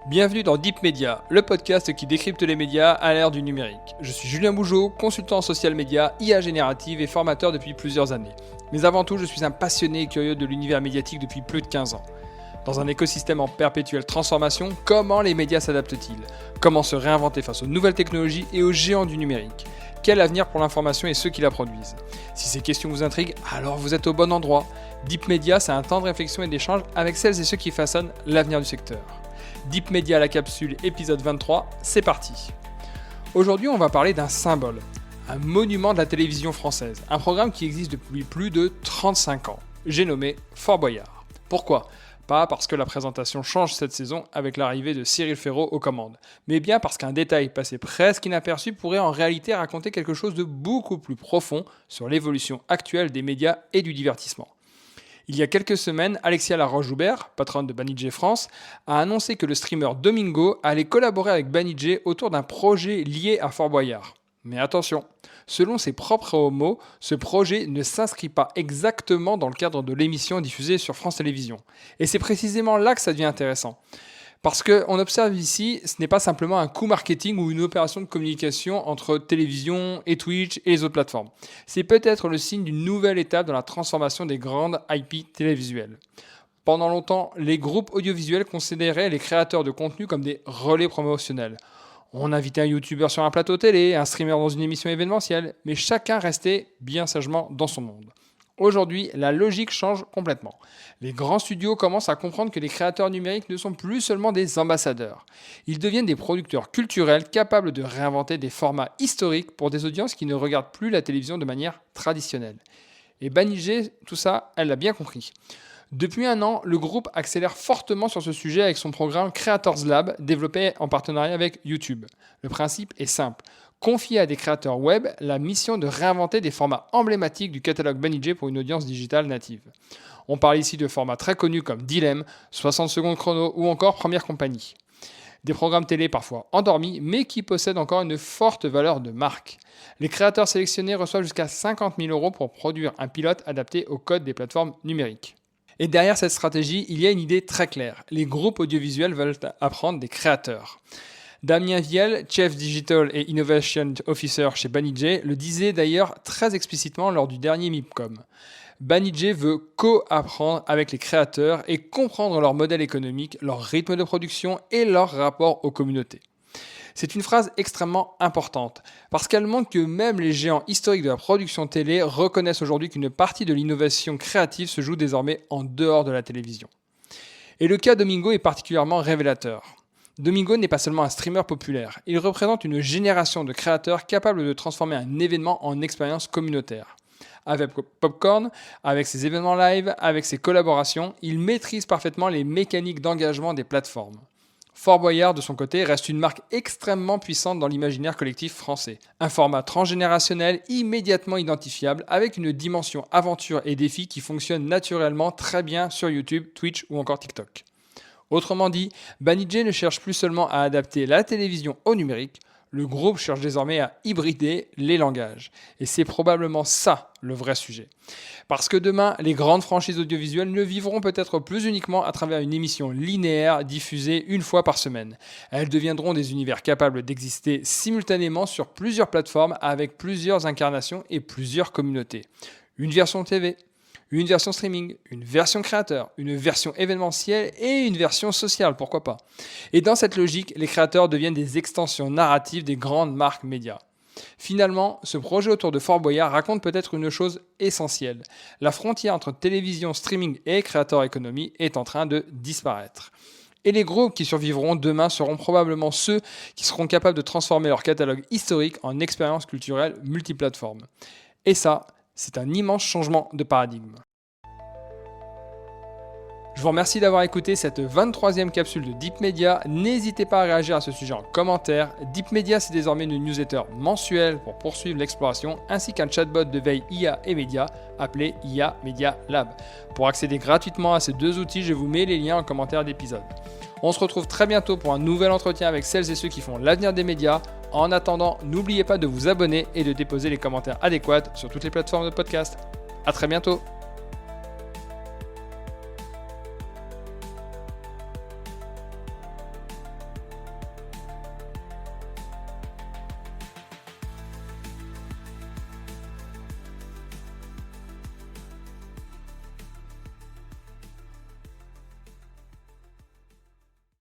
Bienvenue dans Deep Media, le podcast qui décrypte les médias à l'ère du numérique. Je suis Julien Bougeot, consultant en social media, IA générative et formateur depuis plusieurs années. Mais avant tout, je suis un passionné et curieux de l'univers médiatique depuis plus de 15 ans. Dans un écosystème en perpétuelle transformation, comment les médias s'adaptent-ils ? Comment se réinventer face aux nouvelles technologies et aux géants du numérique ? Quel avenir pour l'information et ceux qui la produisent ? Si ces questions vous intriguent, alors vous êtes au bon endroit. Deep Media, c'est un temps de réflexion et d'échange avec celles et ceux qui façonnent l'avenir du secteur. Deep Media, la capsule, épisode 23, c'est parti. Aujourd'hui, on va parler d'un symbole, un monument de la télévision française, un programme qui existe depuis plus de 35 ans. J'ai nommé Fort Boyard. Pourquoi ? Pas parce que la présentation change cette saison avec l'arrivée de Cyril Ferraud aux commandes, mais bien parce qu'un détail passé presque inaperçu pourrait en réalité raconter quelque chose de beaucoup plus profond sur l'évolution actuelle des médias et du divertissement. Il y a quelques semaines, Alexia Laroche-Joubert, patronne de Banijay France, a annoncé que le streamer Domingo allait collaborer avec Banijay autour d'un projet lié à Fort Boyard. Mais attention, selon ses propres mots, ce projet ne s'inscrit pas exactement dans le cadre de l'émission diffusée sur France Télévisions. Et c'est précisément là que ça devient intéressant. Parce qu'on observe ici, ce n'est pas simplement un coup marketing ou une opération de communication entre télévision et Twitch et les autres plateformes. C'est peut-être le signe d'une nouvelle étape dans la transformation des grandes IP télévisuelles. Pendant longtemps, les groupes audiovisuels considéraient les créateurs de contenu comme des relais promotionnels. On invitait un youtubeur sur un plateau télé, un streamer dans une émission événementielle, mais chacun restait bien sagement dans son monde. Aujourd'hui, la logique change complètement. Les grands studios commencent à comprendre que les créateurs numériques ne sont plus seulement des ambassadeurs. Ils deviennent des producteurs culturels capables de réinventer des formats historiques pour des audiences qui ne regardent plus la télévision de manière traditionnelle. Et Banijay, tout ça, elle l'a bien compris. Depuis un an, le groupe accélère fortement sur ce sujet avec son programme Creators Lab, développé en partenariat avec YouTube. Le principe est simple. Confier à des créateurs web la mission de réinventer des formats emblématiques du catalogue Banijay pour une audience digitale native. On parle ici de formats très connus comme Dilemme, 60 secondes chrono ou encore Première Compagnie. Des programmes télé parfois endormis, mais qui possèdent encore une forte valeur de marque. Les créateurs sélectionnés reçoivent jusqu'à 50 000 € pour produire un pilote adapté au code des plateformes numériques. Et derrière cette stratégie, il y a une idée très claire. Les groupes audiovisuels veulent apprendre des créateurs. Damien Viel, Chief Digital et Innovation Officer chez Banijay, le disait d'ailleurs très explicitement lors du dernier MIPCOM. Banijay veut co-apprendre avec les créateurs et comprendre leur modèle économique, leur rythme de production et leur rapport aux communautés. C'est une phrase extrêmement importante, parce qu'elle montre que même les géants historiques de la production télé reconnaissent aujourd'hui qu'une partie de l'innovation créative se joue désormais en dehors de la télévision. Et le cas Domingo est particulièrement révélateur. Domingo n'est pas seulement un streamer populaire, il représente une génération de créateurs capables de transformer un événement en expérience communautaire. Avec Popcorn, avec ses événements live, avec ses collaborations, il maîtrise parfaitement les mécaniques d'engagement des plateformes. Fort Boyard, de son côté, reste une marque extrêmement puissante dans l'imaginaire collectif français. Un format transgénérationnel immédiatement identifiable avec une dimension aventure et défi qui fonctionne naturellement très bien sur YouTube, Twitch ou encore TikTok. Autrement dit, Banijay ne cherche plus seulement à adapter la télévision au numérique, le groupe cherche désormais à hybrider les langages. Et c'est probablement ça le vrai sujet. Parce que demain, les grandes franchises audiovisuelles ne vivront peut-être plus uniquement à travers une émission linéaire diffusée une fois par semaine. Elles deviendront des univers capables d'exister simultanément sur plusieurs plateformes avec plusieurs incarnations et plusieurs communautés. Une version TV, une version streaming, une version créateur, une version événementielle et une version sociale, pourquoi pas. Et dans cette logique, les créateurs deviennent des extensions narratives des grandes marques médias. Finalement, ce projet autour de Fort Boyard raconte peut-être une chose essentielle. La frontière entre télévision, streaming et créateur économie est en train de disparaître. Et les groupes qui survivront demain seront probablement ceux qui seront capables de transformer leur catalogue historique en expérience culturelle multiplateforme. Et ça, c'est un immense changement de paradigme. Je vous remercie d'avoir écouté cette 23e capsule de Deep Media. N'hésitez pas à réagir à ce sujet en commentaire. Deep Media, c'est désormais une newsletter mensuelle pour poursuivre l'exploration, ainsi qu'un chatbot de veille IA et médias appelé IA Media Lab. Pour accéder gratuitement à ces deux outils, je vous mets les liens en commentaire d'épisode. On se retrouve très bientôt pour un nouvel entretien avec celles et ceux qui font l'avenir des médias. En attendant, n'oubliez pas de vous abonner et de déposer les commentaires adéquats sur toutes les plateformes de podcast. À très bientôt.